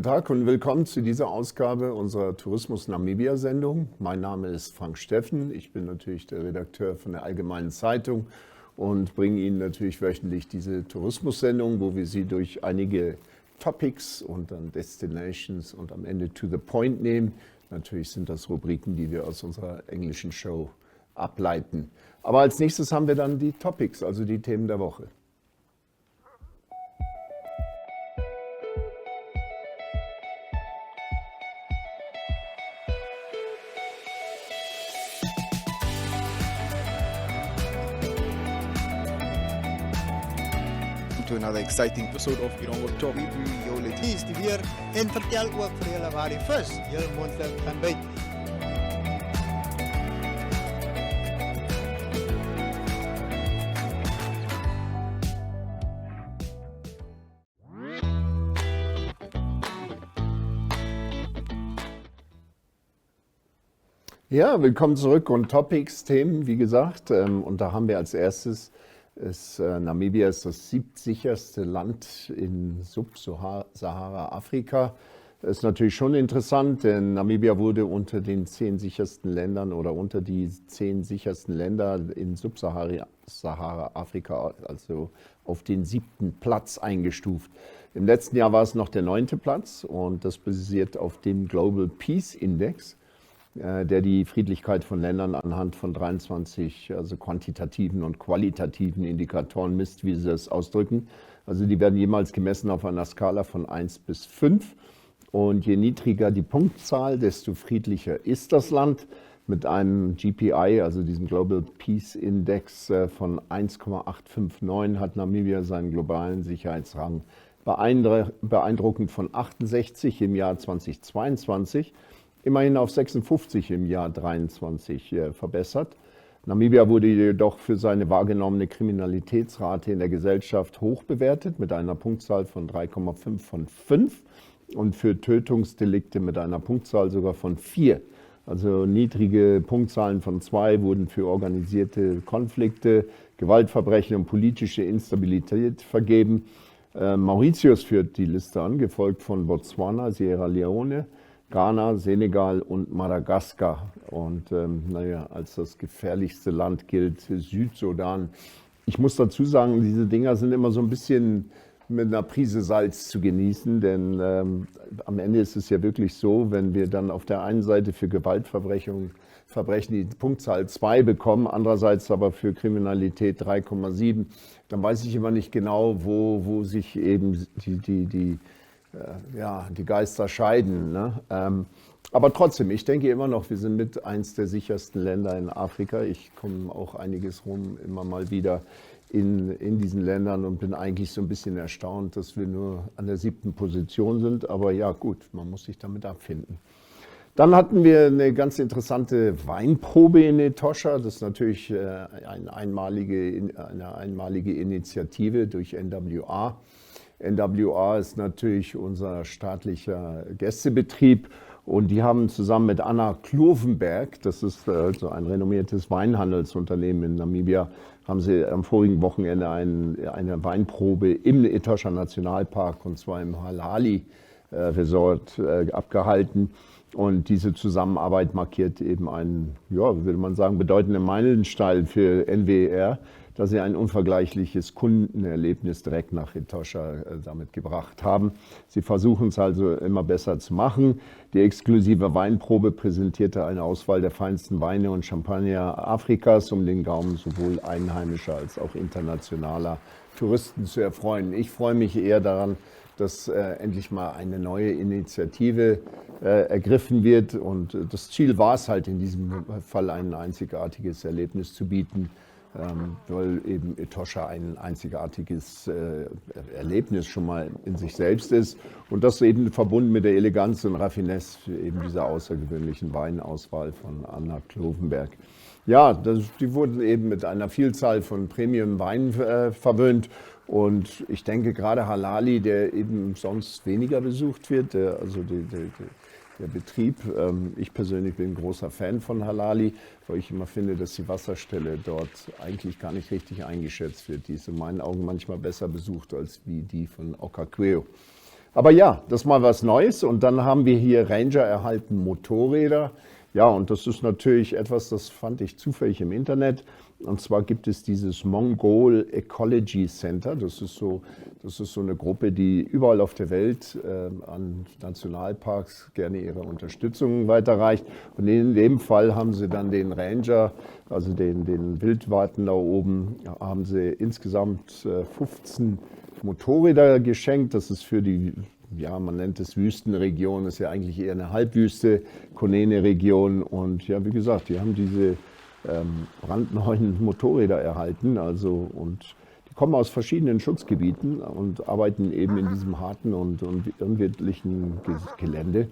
Guten Tag und willkommen zu dieser Ausgabe unserer Tourismus-Namibia-Sendung. Mein Name ist Frank Steffen, ich bin natürlich der Redakteur von der Allgemeinen Zeitung und bringe Ihnen natürlich wöchentlich diese Tourismus-Sendung, wo wir Sie durch einige Topics und dann Destinations und am Ende to the point nehmen. Natürlich sind das Rubriken, die wir aus unserer englischen Show ableiten. Aber als nächstes haben wir dann die Topics, also die Themen der Woche. To another exciting episode of Ironggo Talk. Is die weer en vertel ook vir julle waar die vis julle moontlik kan byt. Ja, willkommen zurück und Topics, Themen, wie gesagt. Und da haben wir als erstes, Namibia ist das siebtsicherste Land in Subsahara-Afrika. Das ist natürlich schon interessant, denn Namibia wurde unter den 10 sichersten Ländern oder unter die 10 sichersten Länder in Subsahara-Afrika, also auf den 7. Platz eingestuft. Im letzten Jahr war es noch der 9. Platz und das basiert auf dem Global Peace Index, der die Friedlichkeit von Ländern anhand von 23 also quantitativen und qualitativen Indikatoren misst, wie sie das ausdrücken. Also die werden jemals gemessen auf einer Skala von 1 bis 5. Und je niedriger die Punktzahl, desto friedlicher ist das Land. Mit einem GPI, also diesem Global Peace Index von 1,859 hat Namibia seinen globalen Sicherheitsrang beeindruckend von 68 im Jahr 2022 immerhin auf 56 im Jahr 2023 verbessert. Namibia wurde jedoch für seine wahrgenommene Kriminalitätsrate in der Gesellschaft hoch bewertet mit einer Punktzahl von 3,5 von 5 und für Tötungsdelikte mit einer Punktzahl sogar von 4. Also niedrige Punktzahlen von 2 wurden für organisierte Konflikte, Gewaltverbrechen und politische Instabilität vergeben. Mauritius führt die Liste an, gefolgt von Botswana, Sierra Leone, Ghana, Senegal und Madagaskar. Und als das gefährlichste Land gilt Südsudan. Ich muss dazu sagen, diese Dinger sind immer so ein bisschen mit einer Prise Salz zu genießen, denn am Ende ist es ja wirklich so, wenn wir dann auf der einen Seite für Gewaltverbrechen die Punktzahl 2 bekommen, andererseits aber für Kriminalität 3,7, dann weiß ich immer nicht genau, wo sich eben die Geister scheiden. Ne? Aber trotzdem, ich denke immer noch, wir sind mit eins der sichersten Länder in Afrika. Ich komme auch einiges rum, immer mal wieder in diesen Ländern und bin eigentlich so ein bisschen erstaunt, dass wir nur an der 7. Position sind. Aber ja gut, man muss sich damit abfinden. Dann hatten wir eine ganz interessante Weinprobe in Etosha. Das ist natürlich eine einmalige Initiative durch NWA. NWA ist natürlich unser staatlicher Gästebetrieb und die haben zusammen mit Anna Klovenberg, das ist so ein renommiertes Weinhandelsunternehmen in Namibia, haben sie am vorigen Wochenende eine Weinprobe im Etosha Nationalpark und zwar im Halali Resort abgehalten. Und diese Zusammenarbeit markiert eben einen, würde man sagen, bedeutenden Meilenstein für NWR, dass sie ein unvergleichliches Kundenerlebnis direkt nach Etosha damit gebracht haben. Sie versuchen es also immer besser zu machen. Die exklusive Weinprobe präsentierte eine Auswahl der feinsten Weine und Champagner Afrikas, um den Gaumen sowohl einheimischer als auch internationaler Touristen zu erfreuen. Ich freue mich eher daran, dass endlich mal eine neue Initiative ergriffen wird. Und das Ziel war es halt in diesem Fall, ein einzigartiges Erlebnis zu bieten, weil eben Etosha ein einzigartiges Erlebnis schon mal in sich selbst ist und das eben verbunden mit der Eleganz und Raffinesse eben dieser außergewöhnlichen Weinauswahl von Anna Klovenberg. Ja, die wurden eben mit einer Vielzahl von Premium-Weinen verwöhnt und ich denke gerade Halali, der eben sonst weniger besucht wird, der Betrieb. Ich persönlich bin ein großer Fan von Halali, weil ich immer finde, dass die Wasserstelle dort eigentlich gar nicht richtig eingeschätzt wird. Die ist in meinen Augen manchmal besser besucht als wie die von Okakweo. Aber ja, das ist mal was Neues. Und dann haben wir hier Ranger erhalten Motorräder. Ja, und das ist natürlich etwas, das fand ich zufällig im Internet. Und zwar gibt es dieses Mongol Ecology Center. Das ist so eine Gruppe, die überall auf der Welt an Nationalparks gerne ihre Unterstützung weiterreicht. Und in dem Fall haben sie dann den Ranger, also den Wildwarten da oben, haben sie insgesamt 15 Motorräder geschenkt. Das ist für die, ja, man nennt es Wüstenregion, das ist ja eigentlich eher eine Halbwüste, Konene-Region. Und ja, wie gesagt, die haben diese brandneuen Motorräder erhalten. Also, und die kommen aus verschiedenen Schutzgebieten und arbeiten eben in diesem harten und unwirtlichen Gelände,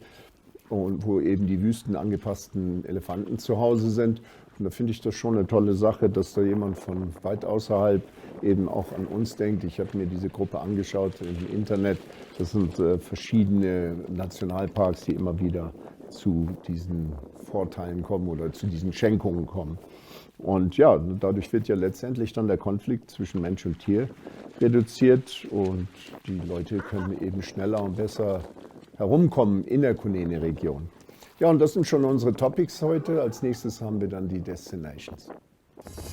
und wo eben die wüstenangepassten Elefanten zu Hause sind. Und da finde ich das schon eine tolle Sache, dass da jemand von weit außerhalb eben auch an uns denkt. Ich habe mir diese Gruppe angeschaut im Internet. Das sind verschiedene Nationalparks, die immer wieder zu diesen Vorteilen kommen oder zu diesen Schenkungen kommen. Und ja, dadurch wird ja letztendlich dann der Konflikt zwischen Mensch und Tier reduziert und die Leute können eben schneller und besser herumkommen in der Kunene-Region. Ja, und das sind schon unsere Topics heute. Als nächstes haben wir dann die Destinations.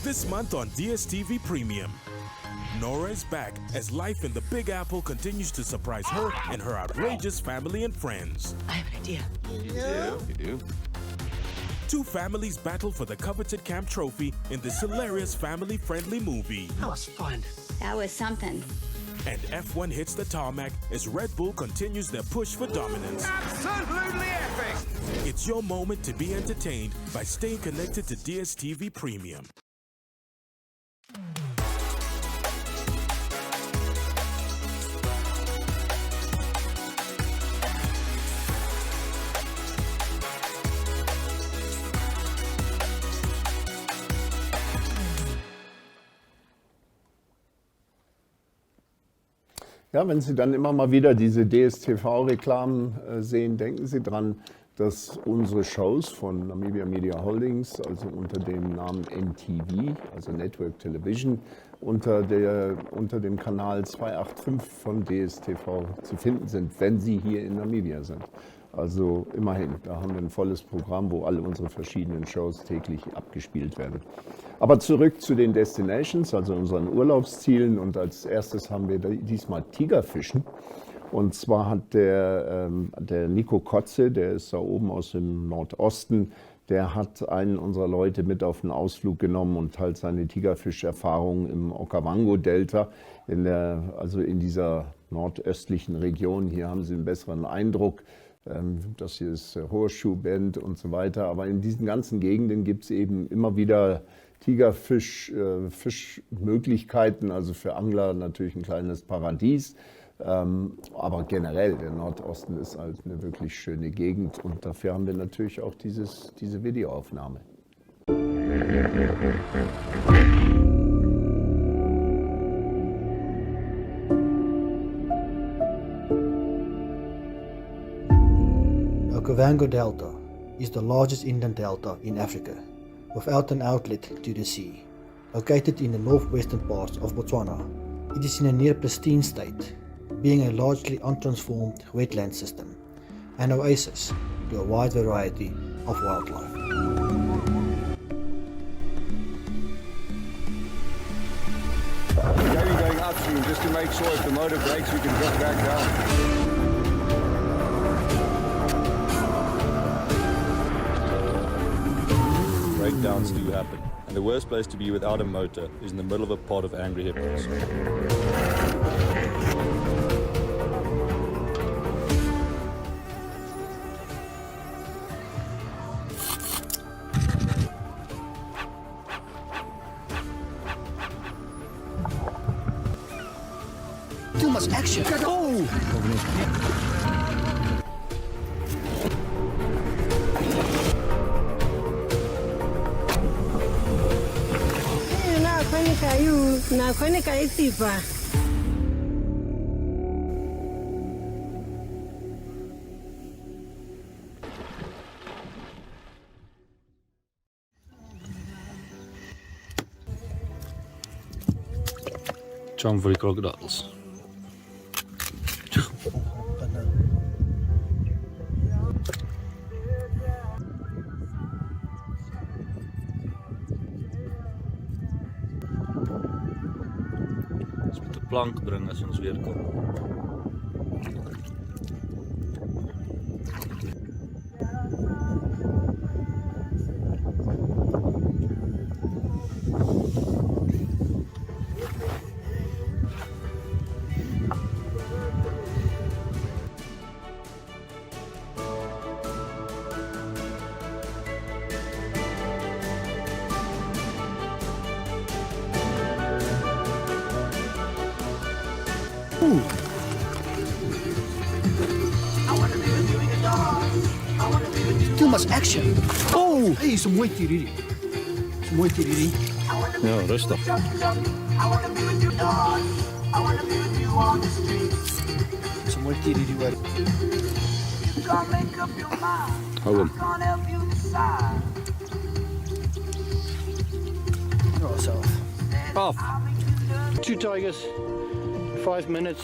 This month on DSTV Premium, Nora is back as life in the Big Apple continues to surprise her and her outrageous family and friends. I have an idea. You do? Two families battle for the coveted camp trophy in this hilarious family-friendly movie. That was fun. That was something. And F1 hits the tarmac as Red Bull continues their push for dominance. Absolutely epic! It's your moment to be entertained by staying connected to DSTV Premium. Ja, wenn Sie dann immer mal wieder diese DSTV-Reklamen sehen, denken Sie dran, dass unsere Shows von Namibia Media Holdings, also unter dem Namen NTV, also Network Television, unter dem Kanal 285 von DSTV zu finden sind, wenn Sie hier in Namibia sind. Also immerhin, da haben wir ein volles Programm, wo alle unsere verschiedenen Shows täglich abgespielt werden. Aber zurück zu den Destinations, also unseren Urlaubszielen. Und als erstes haben wir diesmal Tigerfischen. Und zwar hat der Nico Kotze, der ist da oben aus dem Nordosten, der hat einen unserer Leute mit auf einen Ausflug genommen und halt seine Tigerfischerfahrung im Okavango-Delta, also in dieser nordöstlichen Region. Hier haben Sie einen besseren Eindruck. Das hier ist Horseshoe Bend und so weiter. Aber in diesen ganzen Gegenden gibt es eben immer wieder Fischmöglichkeiten, also für Angler natürlich ein kleines Paradies. Aber generell, der Nordosten ist halt eine wirklich schöne Gegend und dafür haben wir natürlich auch diese Videoaufnahme. The Okavango Delta is the largest inland delta in Africa, without an outlet to the sea. Located in the northwestern parts of Botswana, it is in a near pristine state, being a largely untransformed wetland system, an oasis to a wide variety of wildlife. Maybe going upstream just to make sure if the motor breaks we can drop back down. Breakdowns do happen, and the worst place to be without a motor is in the middle of a pod of angry hippos. Too much action. Jump for the crocodiles. plank bring as ons weer kom. Too much action. Oh, hey, so mooi tiriri. So mooi tiriri. Ja, rustig. So mooi tiriri hoor. Hou hem. Oh, so. Af. 2 tigers, 5 minutes.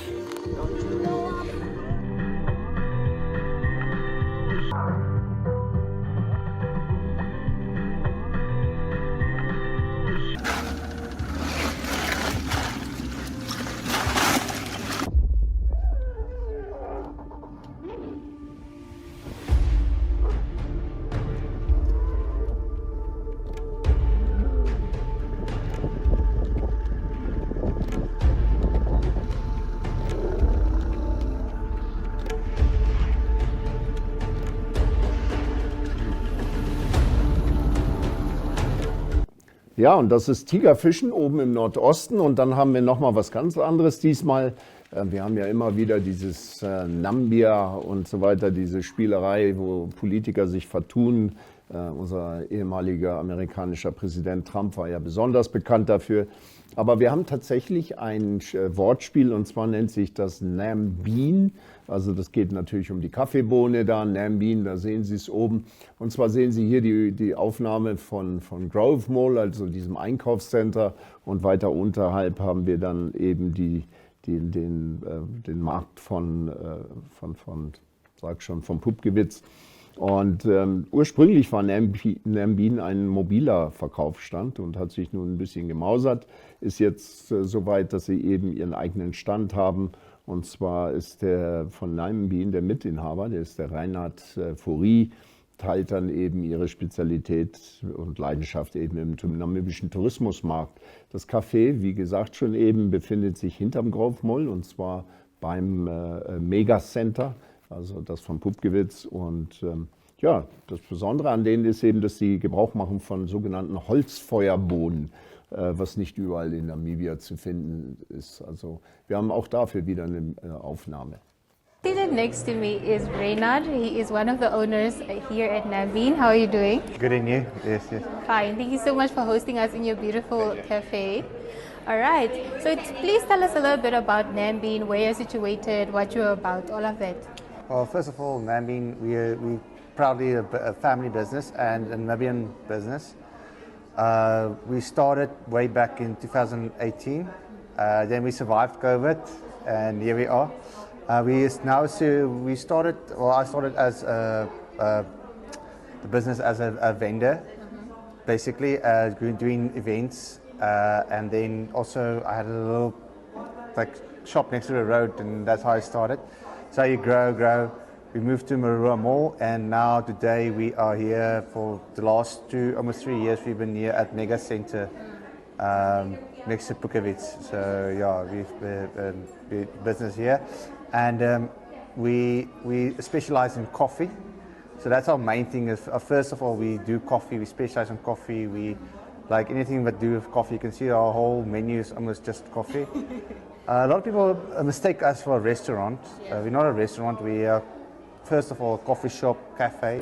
Ja, und das ist Tigerfischen oben im Nordosten. Und dann haben wir nochmal was ganz anderes diesmal. Wir haben ja immer wieder dieses Nambia und so weiter, diese Spielerei, wo Politiker sich vertun. Unser ehemaliger amerikanischer Präsident Trump war ja besonders bekannt dafür. Aber wir haben tatsächlich ein Wortspiel, und zwar nennt sich das Nambeen. Also das geht natürlich um die Kaffeebohne da, Nambeen, da sehen Sie es oben. Und zwar sehen Sie hier die Aufnahme von Grove Mall, also diesem Einkaufscenter. Und weiter unterhalb haben wir dann eben den Markt von Pupgewitz. Und ursprünglich war Nambeen ein mobiler Verkaufsstand und hat sich nun ein bisschen gemausert. Ist jetzt so weit, dass sie eben ihren eigenen Stand haben. Und zwar ist der von Nambeen der Mitinhaber, der ist der Reinhard Fourie, teilt dann eben ihre Spezialität und Leidenschaft eben im namibischen Tourismusmarkt. Das Café, wie gesagt schon eben, befindet sich hinterm Grove Mall und zwar beim Megacenter, also das von Pupgewitz. Und ja, das Besondere an denen ist eben, dass sie Gebrauch machen von sogenannten Holzfeuerbohnen, was nicht überall in Namibia zu finden ist. Also wir haben auch dafür wieder eine Aufnahme. Seated next to me is Reynard. He is one of the owners here at Nambeen. How are you doing? Good, and you? Yes, yes. Fine. Thank you so much for hosting us in your beautiful cafe. All right. So please tell us a little bit about Nambeen, where you're situated, what you're about, all of that. Well, first of all, Nambeen, we proudly a family business and a Namibian business. We started way back in 2018. Then we survived COVID, and here we are. I started as the business as a vendor, basically doing events, and then also I had a little shop next to the road, and that's how I started. So you grow. We moved to Marua Mall, and now today we are here for the last almost 3 years. We've been here at Mega Center next to Pukavitz. So yeah, we've business here, and we specialize in coffee. So that's our main thing. Is first of all, we do coffee. We specialize in coffee. We like anything that do with coffee. You can see our whole menu is almost just coffee. A lot of people mistake us for a restaurant. We're not a restaurant. We are first of all a coffee shop, cafe.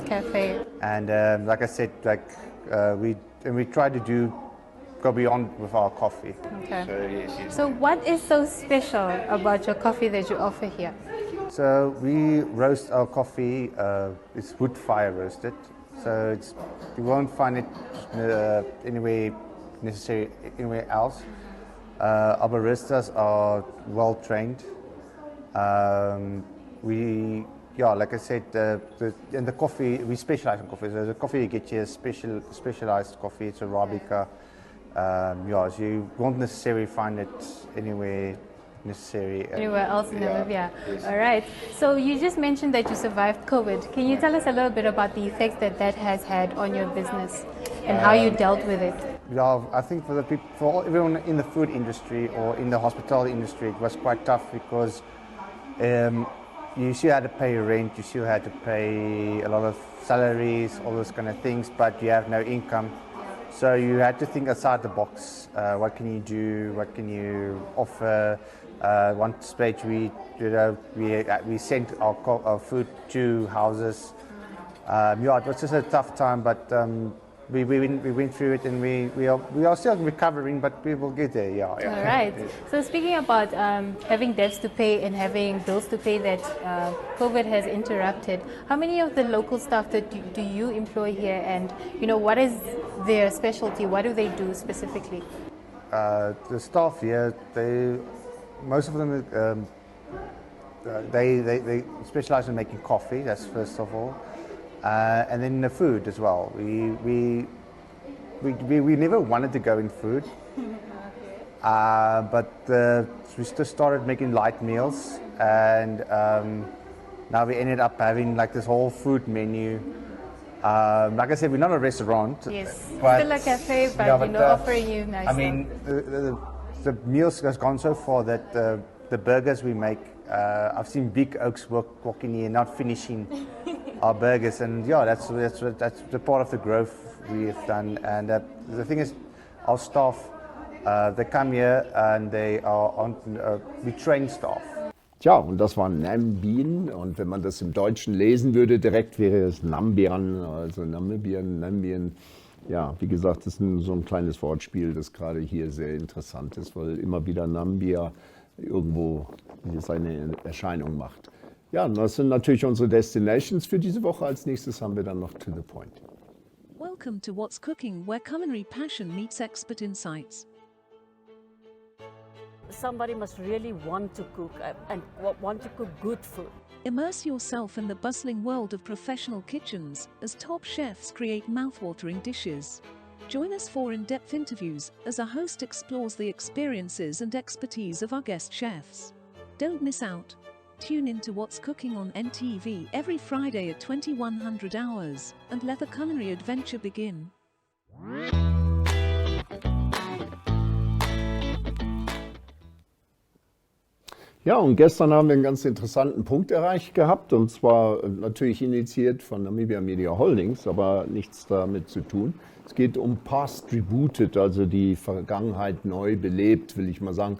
And like I said, we try to go beyond with our coffee. Okay. So, yes. So what is so special about your coffee that you offer here? So we roast our coffee. It's wood fire roasted. So you won't find it anywhere else. Our baristas are well trained. Like I said, in the coffee, we specialize in coffee. So the coffee you get here is specialized coffee. It's Arabica. So you won't necessarily find it anywhere necessary. Anywhere else in Namibia. All right. So you just mentioned that you survived COVID. Can you tell us a little bit about the effects that that has had on your business and how you dealt with it? Yeah, I think for the people, for everyone in the food industry or in the hospitality industry, it was quite tough because you still had to pay rent, you still had to pay a lot of salaries, all those kind of things, but you have no income. So you had to think outside the box. What can you do? What can you offer? One stage we sent our food to houses. Yeah, it was just a tough time, but we went through it, and we are still recovering, but we will get there. Yeah. All right. So speaking about having debts to pay and having bills to pay that COVID has interrupted, how many of the local staff that do you employ here, and what is their specialty? What do they do specifically? The staff here, most of them they specialize in making coffee. That's first of all. And then the food as well. We never wanted to go in food, but we just started making light meals, and now we ended up having like this whole food menu. Like I said, we're not a restaurant. Yes, but, still a cafe, but offering you nice I mean, the meals has gone so far that the burgers we make, I've seen big oaks walking here, not finishing our burgers, and yeah, that's the part of the growth we have done. And the thing is, our staff, they come here and they are we train staff. Tja, und das war Namibien, und wenn man das im Deutschen lesen würde, direkt wäre es Nambian, also Namibien, Nambien. Ja, wie gesagt, das ist so ein kleines Wortspiel, das gerade hier sehr interessant ist, weil immer wieder Nambia irgendwo seine Erscheinung macht. Ja, das sind natürlich unsere Destinations für diese Woche. Als nächstes haben wir dann noch To The Point. Welcome to What's Cooking, where culinary passion meets expert insights. Somebody must really want to cook and want to cook good food. Immerse yourself in the bustling world of professional kitchens as top chefs create mouth-watering dishes. Join us for in-depth interviews as our host explores the experiences and expertise of our guest chefs. Don't miss out. Tune in to What's Cooking on NTV every Friday at 2100 hours and let the culinary adventure begin. Ja, und gestern haben wir einen ganz interessanten Punkt erreicht gehabt, und zwar natürlich initiiert von Namibia Media Holdings, aber nichts damit zu tun. Es geht um Past Rebooted, also die Vergangenheit neu belebt, will ich mal sagen.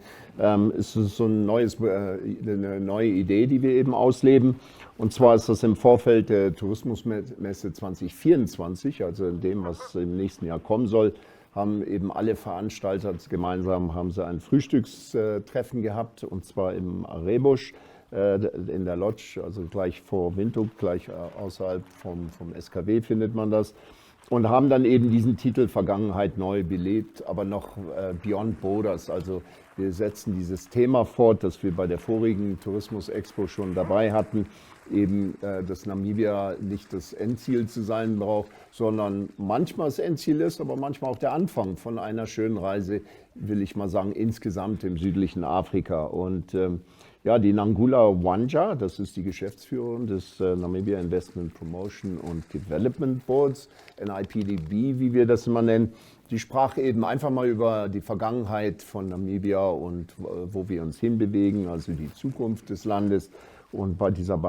Es ist so eine neue Idee, die wir eben ausleben. Und zwar ist das im Vorfeld der Tourismusmesse 2024, also in dem, was im nächsten Jahr kommen soll, haben eben alle Veranstalter gemeinsam ein Frühstückstreffen gehabt, und zwar im Arebusch in der Lodge, also gleich vor Windhoek, gleich außerhalb vom SKW findet man das, und haben dann eben diesen Titel Vergangenheit neu belebt, aber noch Beyond Borders. Also wir setzen dieses Thema fort, das wir bei der vorigen Tourismus Expo schon dabei hatten, eben, dass Namibia nicht das Endziel zu sein braucht, sondern manchmal das Endziel ist, aber manchmal auch der Anfang von einer schönen Reise, will ich mal sagen, insgesamt im südlichen Afrika. Und ja, die Nangula Wanja, das ist die Geschäftsführerin des Namibia Investment Promotion und Development Boards, NIPDB, wie wir das immer nennen, die sprach eben einfach mal über die Vergangenheit von Namibia und wo wir uns hinbewegen, also die Zukunft des Landes. Und bei dieser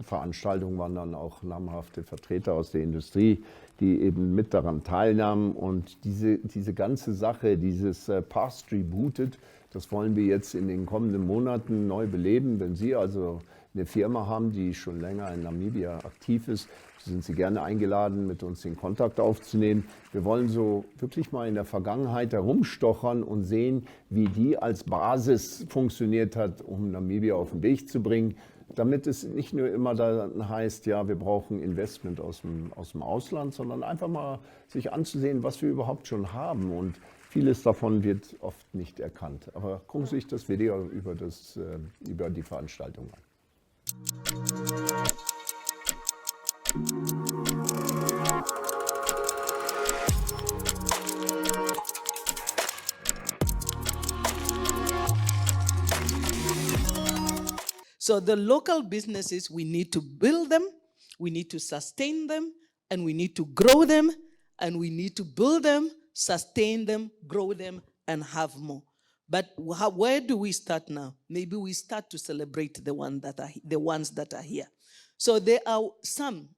Veranstaltung waren dann auch namhafte Vertreter aus der Industrie, die eben mit daran teilnahmen. Und diese ganze Sache, dieses Past Rebooted, das wollen wir jetzt in den kommenden Monaten neu beleben. Wenn Sie also eine Firma haben, die schon länger in Namibia aktiv ist, sind Sie gerne eingeladen, mit uns in Kontakt aufzunehmen. Wir wollen so wirklich mal in der Vergangenheit herumstochern und sehen, wie die als Basis funktioniert hat, um Namibia auf den Weg zu bringen. Damit es nicht nur immer dann heißt, ja, wir brauchen Investment aus dem Ausland, sondern einfach mal sich anzusehen, was wir überhaupt schon haben. Und vieles davon wird oft nicht erkannt. Aber gucken Sie sich das Video über die Veranstaltung an. So the local businesses, we need to build them, we need to sustain them, and we need to grow them, and we need to build them, sustain them, grow them, and have more. But where do we start now? Maybe we start to celebrate the ones that are here. So there are some.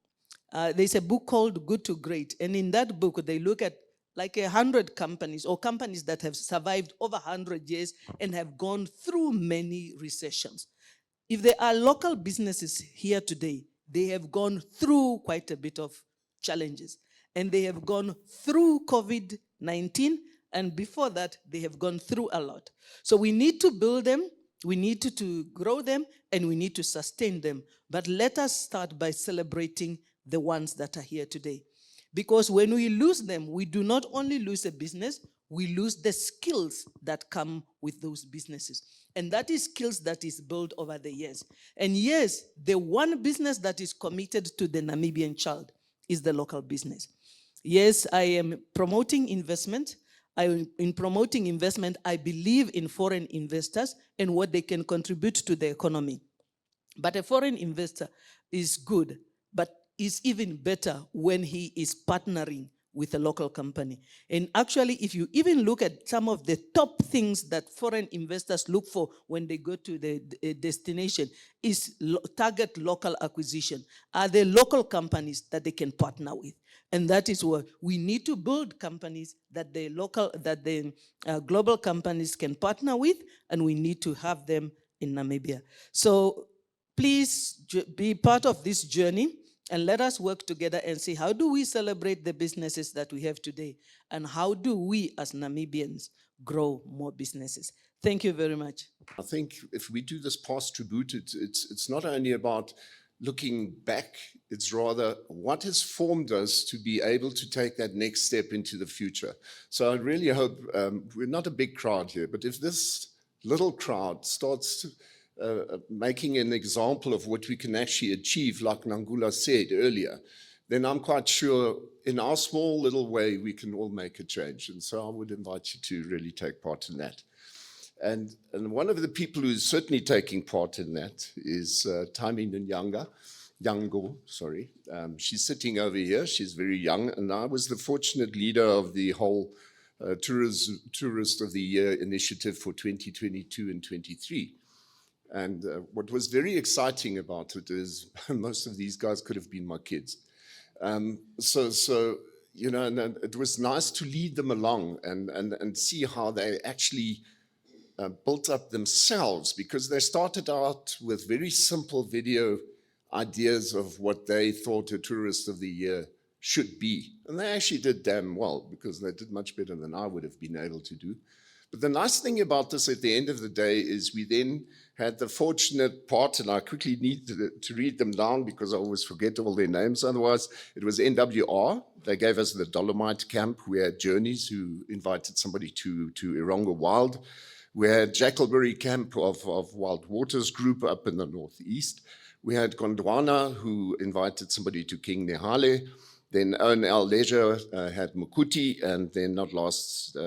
There's a book called Good to Great, and in that book they look at like 100 companies or companies that have survived over 100 years and have gone through many recessions. If there are local businesses here today, they have gone through quite a bit of challenges, and they have gone through COVID-19, and before that, they have gone through a lot. So we need to build them, we need to grow them, and we need to sustain them. But let us start by celebrating the ones that are here today. Because when we lose them, we do not only lose a business, we lose the skills that come with those businesses. And that is skills that is built over the years. And yes, the one business that is committed to the Namibian child is the local business. Yes, I am promoting investment. In promoting investment, I believe in foreign investors and what they can contribute to the economy. But a foreign investor is good, but is even better when he is partnering with a local company. And actually, if you even look at some of the top things that foreign investors look for when they go to the destination is target local acquisition. Are there local companies that they can partner with? And that is what we need to build companies that the global companies can partner with, and we need to have them in Namibia. So please be part of this journey, and let us work together and see how do we celebrate the businesses that we have today, and how do we as Namibians grow more businesses. Thank you very much. I think if we do this past tribute, it's not only about looking back, it's rather what has formed us to be able to take that next step into the future. So I really hope, we're not a big crowd here, but if this little crowd starts making an example of what we can actually achieve, like Nangula said earlier, then I'm quite sure in our small little way we can all make a change. And so I would invite you to really take part in that. And one of the people who's certainly taking part in that is Taimi Nyango, sorry. She's sitting over here, she's very young, and I was the fortunate leader of the whole Tourist of the Year initiative for 2022 and 23. And what was very exciting about it is most of these guys could have been my kids. So you know, and it was nice to lead them along and see how they actually built up themselves, because they started out with very simple video ideas of what they thought a Tourist of the Year should be. And they actually did damn well, because they did much better than I would have been able to do. But the nice thing about this at the end of the day is we then had the fortunate part, and I quickly need to read them down because I always forget all their names, otherwise it was NWR. They gave us the Dolomite Camp. We had Journeys, who invited somebody to Eronga Wild. We had Jackalberry Camp of Wild Waters Group up in the northeast. We had Gondwana, who invited somebody to King Nehale. Then O&L Leisure had Mukuti, and then not last,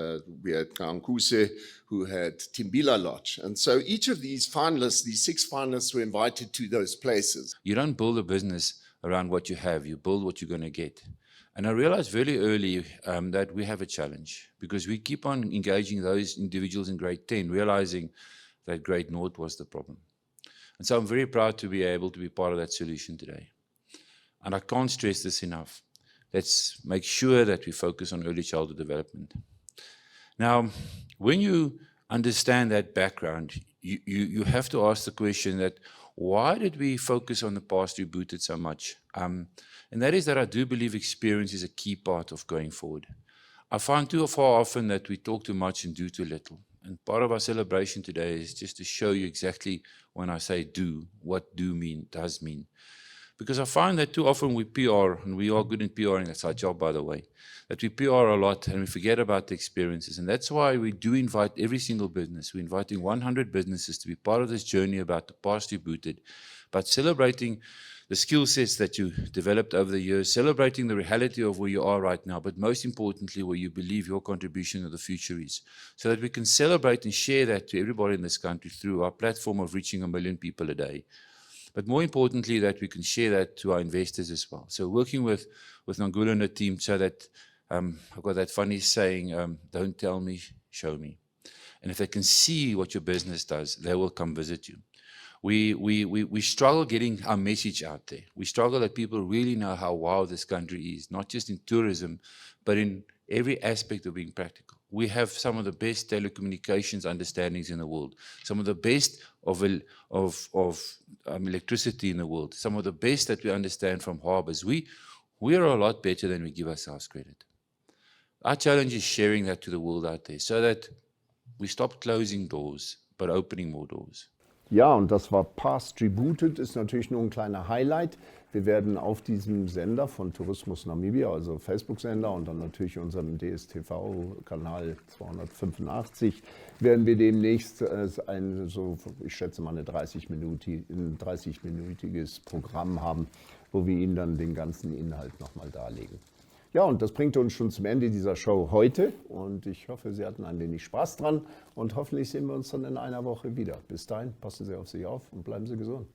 we had Kankuse, who had Timbila Lodge. And so each of these finalists, these 6 finalists, were invited to those places. You don't build a business around what you have, you build what you're going to get. And I realized very early that we have a challenge, because we keep on engaging those individuals in grade 10, realizing that grade 0 was the problem. And so I'm very proud to be able to be part of that solution today. And I can't stress this enough. Let's make sure that we focus on early childhood development. Now, when you understand that background, you have to ask the question that, why did we focus on the past rebooted so much? And that is that I do believe experience is a key part of going forward. I find too far often that we talk too much and do too little. And part of our celebration today is just to show you exactly when I say do, what do does mean. Because I find that too often we PR, and we are good in PRing, that's our job, by the way, that we PR a lot and we forget about the experiences. And that's why we do invite every single business. We're inviting 100 businesses to be part of this journey about the past rebooted, but celebrating the skill sets that you developed over the years, celebrating the reality of where you are right now, but most importantly, where you believe your contribution to the future is, so that we can celebrate and share that to everybody in this country through our platform of reaching 1 million people a day. But more importantly, that we can share that to our investors as well. So working with Nangula and the team so that, I've got that funny saying, don't tell me, show me. And if they can see what your business does, they will come visit you. We struggle getting our message out there. We struggle that people really know how wild this country is, not just in tourism, but in every aspect of being practical. We have some of the best telecommunications understandings in the world, some of the best of electricity in the world, some of the best that we understand from harbors. We are a lot better than we give ourselves credit. Our challenge is sharing that to the world out there, so that we stop closing doors, but opening more doors. Ja, und das war Past Rebooted, ist natürlich nur ein kleiner Highlight. Wir werden auf diesem Sender von Tourismus Namibia, also Facebook-Sender und dann natürlich unserem DSTV-Kanal 285, werden wir demnächst ich schätze mal, ein 30-minütiges Programm haben, wo wir Ihnen dann den ganzen Inhalt nochmal darlegen. Ja, und das bringt uns schon zum Ende dieser Show heute und ich hoffe, Sie hatten ein wenig Spaß dran und hoffentlich sehen wir uns dann in einer Woche wieder. Bis dahin, passen Sie auf sich auf und bleiben Sie gesund.